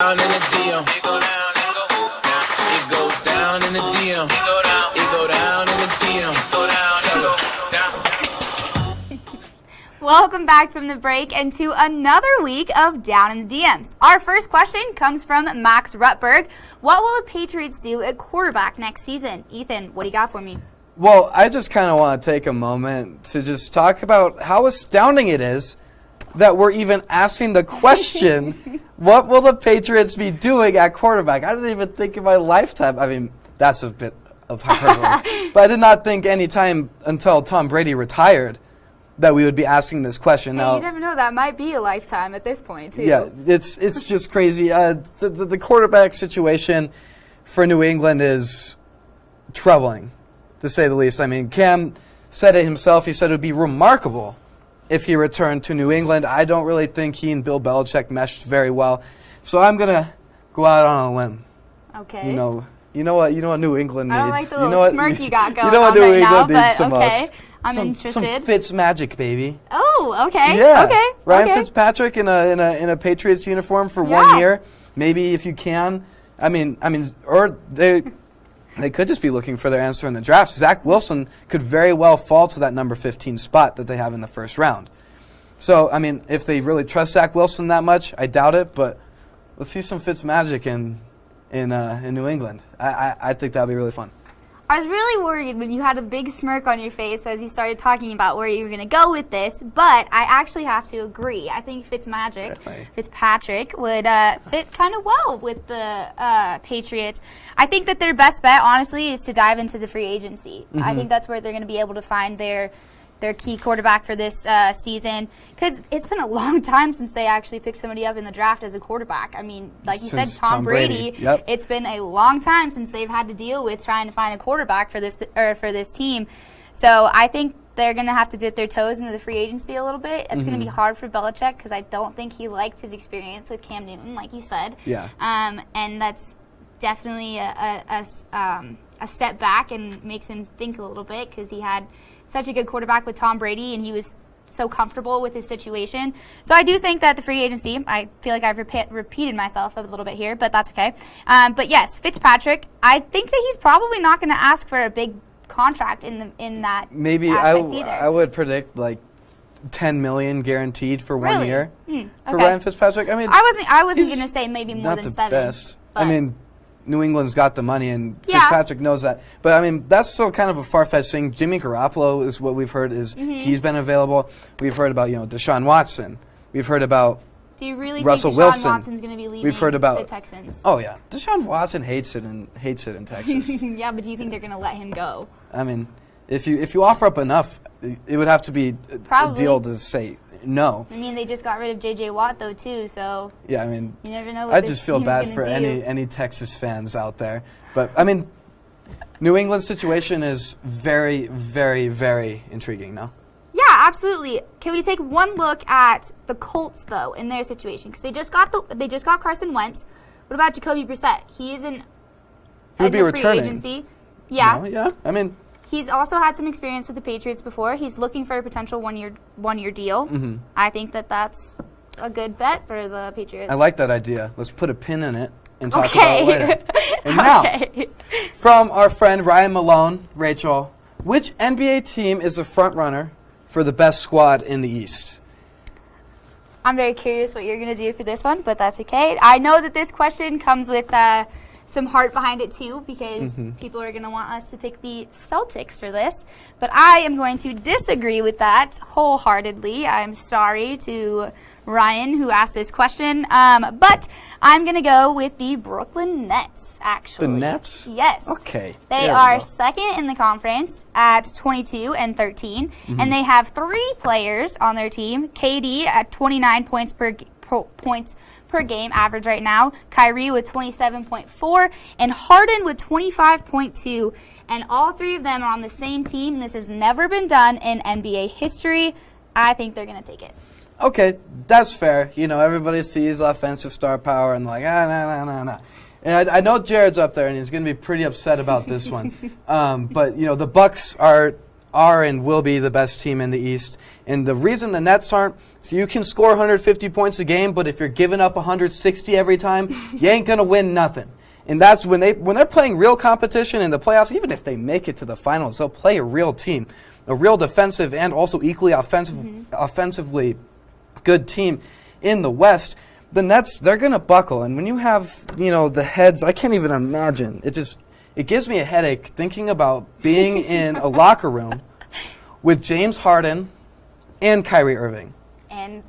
Down in the DM. It go down, it go down. It goes down in the DM. It go down, it go down in the DM. It go down, it go down. Welcome back from the break and to another week of Down in the DMs. Our first question comes from Max Rutberg. What will the Patriots do at quarterback next season? Ethan, what do you got for me? Well, I just kind of want to take a moment to just talk about how astounding it is that we're even asking the question, what will the Patriots be doing at quarterback? I didn't even think in my lifetime. I mean, that's a bit of hyperbole. But I did not think any time until Tom Brady retired that we would be asking this question. Hey, now, you never know. That might be a lifetime at this point, too. Yeah, it's just crazy. The quarterback situation for New England is troubling, to say the least. I mean, Cam said it himself. He said it would be remarkable if he returned to New England. I don't really think he and Bill Belichick meshed very well. So I'm going to go out on a limb. Okay. You know what New England needs. I don't like the little smirk you got going you know what on New right England now, needs but the okay. most. I'm interested. Some Fitz magic, baby. Oh, okay. Yeah. Okay. Ryan okay. Fitzpatrick in a Patriots uniform for Yeah. 1 year. Maybe if you can. I mean, or they could just be looking for their answer in the draft. Zach Wilson could very well fall to that number 15 spot that they have in the first round. So, I mean, if they really trust Zach Wilson that much, I doubt it, but let's see some Fitz magic in New England. I think that would be really fun. I was really worried when you had a big smirk on your face as you started talking about where you were going to go with this, but I actually have to agree. I think Fitzpatrick would fit kind of well with the Patriots. I think that their best bet, honestly, is to dive into the free agency. Mm-hmm. I think that's where they're going to be able to find their key quarterback for this season, because it's been a long time since they actually picked somebody up in the draft as a quarterback. I mean, like you said, Tom Brady. Yep. It's been a long time since they've had to deal with trying to find a quarterback for this team. So I think they're going to have to dip their toes into the free agency a little bit. It's going to be hard for Belichick because I don't think he liked his experience with Cam Newton, like you said. Yeah. And that's definitely a step back and makes him think a little bit because he had such a good quarterback with Tom Brady, and he was so comfortable with his situation. So I do think that the free agency, I feel like I've repeated myself a little bit here, but that's okay. But yes, Fitzpatrick, I think that he's probably not going to ask for a big contract in that maybe aspect either. I would predict like $10 million guaranteed for 1 year for okay. Ryan Fitzpatrick. I mean, I wasn't going to say maybe more than not the 7. best. But I mean, New England's got the money, and Fitzpatrick knows that. But, I mean, that's still kind of a far-fetched thing. Jimmy Garoppolo is what we've heard is he's been available. We've heard about, Deshaun Watson. We've heard about do you really Russell think Deshaun Wilson. Watson's going to be leaving We've heard about the Texans? Oh, yeah. Deshaun Watson hates it in Texas. Yeah, but do you think they're going to let him go? I mean, if you offer up enough, it would have to be a deal to say no. I mean, they just got rid of J.J. Watt, though, too, so yeah, I mean, you never know what I this just feel team's bad gonna for do. any Texas fans out there. But, I mean, New England's situation is very, very, very intriguing, no? Yeah, absolutely. Can we take one look at the Colts, though, in their situation? Because they just got Carson Wentz. What about Jacoby Brissett? He is in He'll be free returning. agency. Yeah. No, yeah, I mean, he's also had some experience with the Patriots before. He's looking for a potential one-year deal. Mm-hmm. I think that that's a good bet for the Patriots. I like that idea. Let's put a pin in it and talk about it later. And now, from our friend Ryan Malone, Rachel, which NBA team is a front runner for the best squad in the East? I'm very curious what you're going to do for this one, but that's okay. I know that this question comes with some heart behind it, too, because people are going to want us to pick the Celtics for this. But I am going to disagree with that wholeheartedly. I'm sorry to Ryan, who asked this question. But I'm going to go with the Brooklyn Nets, actually. The Nets? Yes. Okay. They are second in the conference at 22-13, and they have 3 players on their team. KD at 29 points per game average right now, Kyrie with 27.4, and Harden with 25.2, and all 3 of them are on the same team. This has never been done in NBA history. I think they're going to take it. Okay, that's fair. Everybody sees offensive star power and like, nah. And I know Jared's up there, and he's going to be pretty upset about this one. But, the Bucks are and will be the best team in the East. And the reason the Nets aren't, So you can score 150 points a game, but if you're giving up 160 every time, you ain't going to win nothing. And that's when they're playing real competition in the playoffs, even if they make it to the finals, they'll play a real team, a real defensive and also equally offensively good team in the West. The Nets, they're going to buckle. And when you have, the heads, I can't even imagine. It gives me a headache thinking about being in a locker room with James Harden and Kyrie Irving. And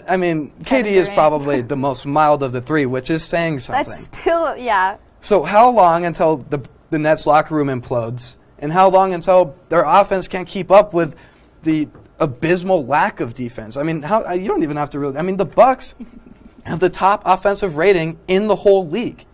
I mean, KD is probably the most mild of the three, which is saying something. That's still, yeah. So how long until the Nets locker room implodes? And how long until their offense can't keep up with the abysmal lack of defense? I mean, you don't even have to really. I mean, the Bucks have the top offensive rating in the whole league,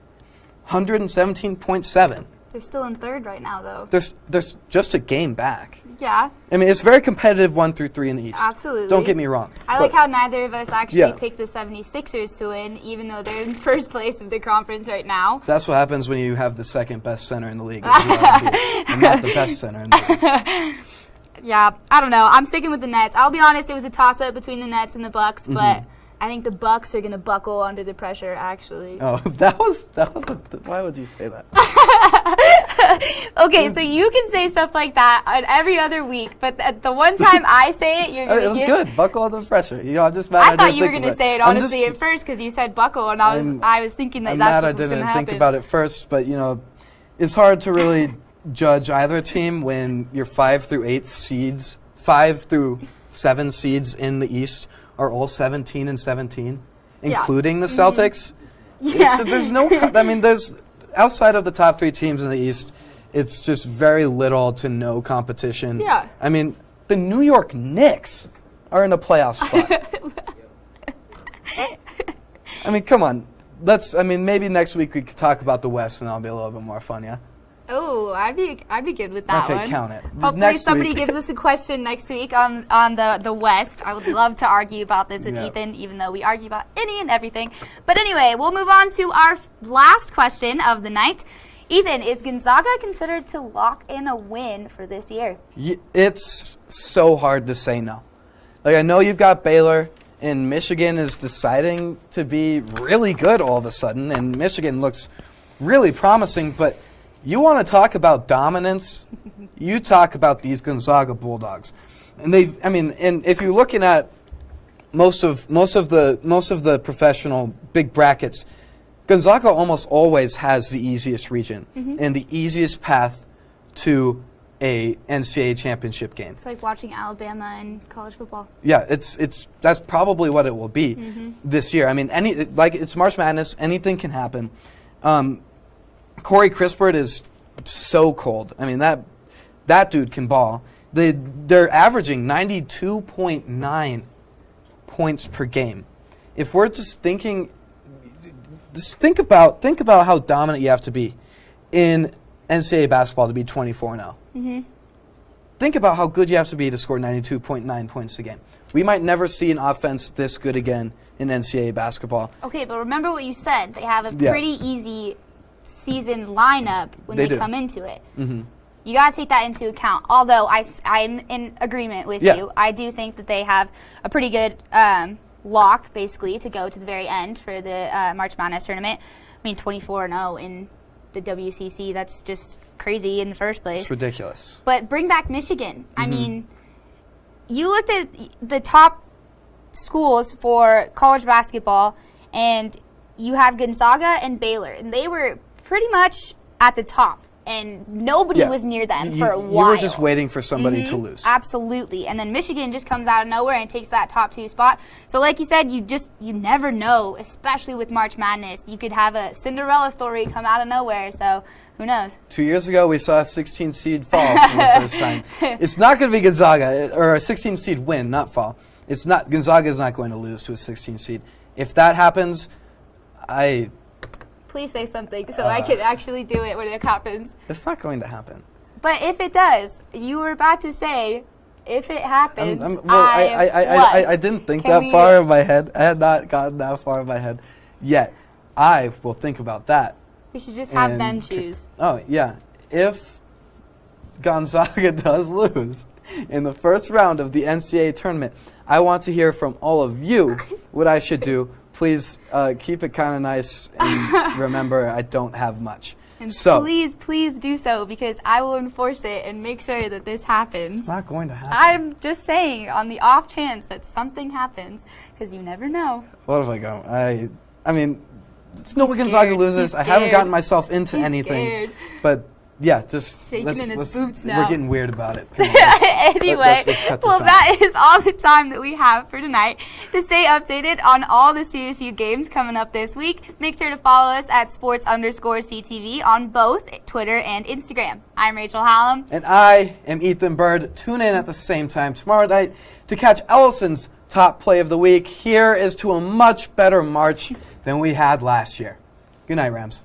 117.7. They're still in third right now, though. There's just a game back. Yeah. I mean, it's very competitive 1 through 3 in the East. Absolutely. Don't get me wrong. I like how neither of us actually picked the 76ers to win, even though they're in first place of the conference right now. That's what happens when you have the second best center in the league. And not the best center in the league. Yeah, I don't know. I'm sticking with the Nets. I'll be honest, it was a toss-up between the Nets and the Bucks, but I think the Bucks are going to buckle under the pressure, actually. Oh, why would you say that? Okay, so you can say stuff like that on every other week, but the one time I say it, you're going to It was good. Buckle under pressure. I'm just mad I thought you were going to say it, honestly, at first, because you said buckle, and I was thinking that's what was going to happen. I didn't think about it first, but, it's hard to really judge either team when your 5 through 8 seeds, 5 through 7 seeds in the East are all 17 and 17, including the Celtics. Yeah. There's outside of the top 3 teams in the East, it's just very little to no competition. Yeah. I mean, the New York Knicks are in a playoff spot. I mean, come on. Maybe next week we could talk about the West and that'll be a little bit more fun, yeah? Oh, I'd be good with that one. Okay, count it. Hopefully somebody gives us a question next week on the West. I would love to argue about this with Ethan, even though we argue about any and everything. But anyway, we'll move on to our last question of the night. Ethan, is Gonzaga considered to lock in a win for this year? It's so hard to say no. I know you've got Baylor, and Michigan is deciding to be really good all of a sudden, and Michigan looks really promising, but you want to talk about dominance, you talk about these Gonzaga Bulldogs. And and if you're looking at most of the professional big brackets, Gonzaga almost always has the easiest region and the easiest path to a NCAA championship game. It's like watching Alabama in college football. Yeah, that's probably what it will be this year. I mean, it's March Madness, anything can happen. Corey Crispert is so cold. I mean, that dude can ball. They're averaging 92.9 points per game. If we're just think about how dominant you have to be in NCAA basketball to be 24-0. Think about how good you have to be to score 92.9 points a game. We might never see an offense this good again in NCAA basketball. Okay, but remember what you said. They have a pretty easy season lineup when they come into it. You got to take that into account. Although I'm in agreement with you. I do think that they have a pretty good lock, basically, to go to the very end for the March Madness tournament. I mean, 24-0 in the WCC, that's just crazy in the first place. It's ridiculous. But bring back Michigan. I mean, you looked at the top schools for college basketball, and you have Gonzaga and Baylor, and they were pretty much at the top, and nobody was near them for a while. You were just waiting for somebody to lose. Absolutely. And then Michigan just comes out of nowhere and takes that top 2 spot. So like you said, you never know, especially with March Madness. You could have a Cinderella story come out of nowhere, so who knows? 2 years ago, we saw a 16 seed fall for the first time. It's not going to be Gonzaga, or a 16 seed win, not fall. Gonzaga is not going to lose to a 16 seed. If that happens, Please say something so I can actually do it when it happens. It's not going to happen. But if it does, you were about to say, if it happens, I didn't think that far in my head. I had not gotten that far in my head yet. I will think about that. We should just have them choose. Oh, yeah. If Gonzaga does lose in the first round of the NCAA tournament, I want to hear from all of you what I should do. Please keep it kind of nice, and remember, I don't have much. And so, please do so, because I will enforce it and make sure that this happens. It's not going to happen. I'm just saying, on the off chance that something happens, because you never know. What if I go? I mean, it's no Gonzaga loses. I haven't gotten myself into anything. Scared. But yeah, just shaking in his boots now. We're getting weird about it. Anyway, let's cut this well, out. that is all the time that we have for tonight. To stay updated on all the CSU games coming up this week, make sure to follow us at sports_CTV on both Twitter and Instagram. I'm Rachel Hallam. And I am Ethan Bird. Tune in at the same time tomorrow night to catch Ellison's top play of the week. Here is to a much better March than we had last year. Good night, Rams.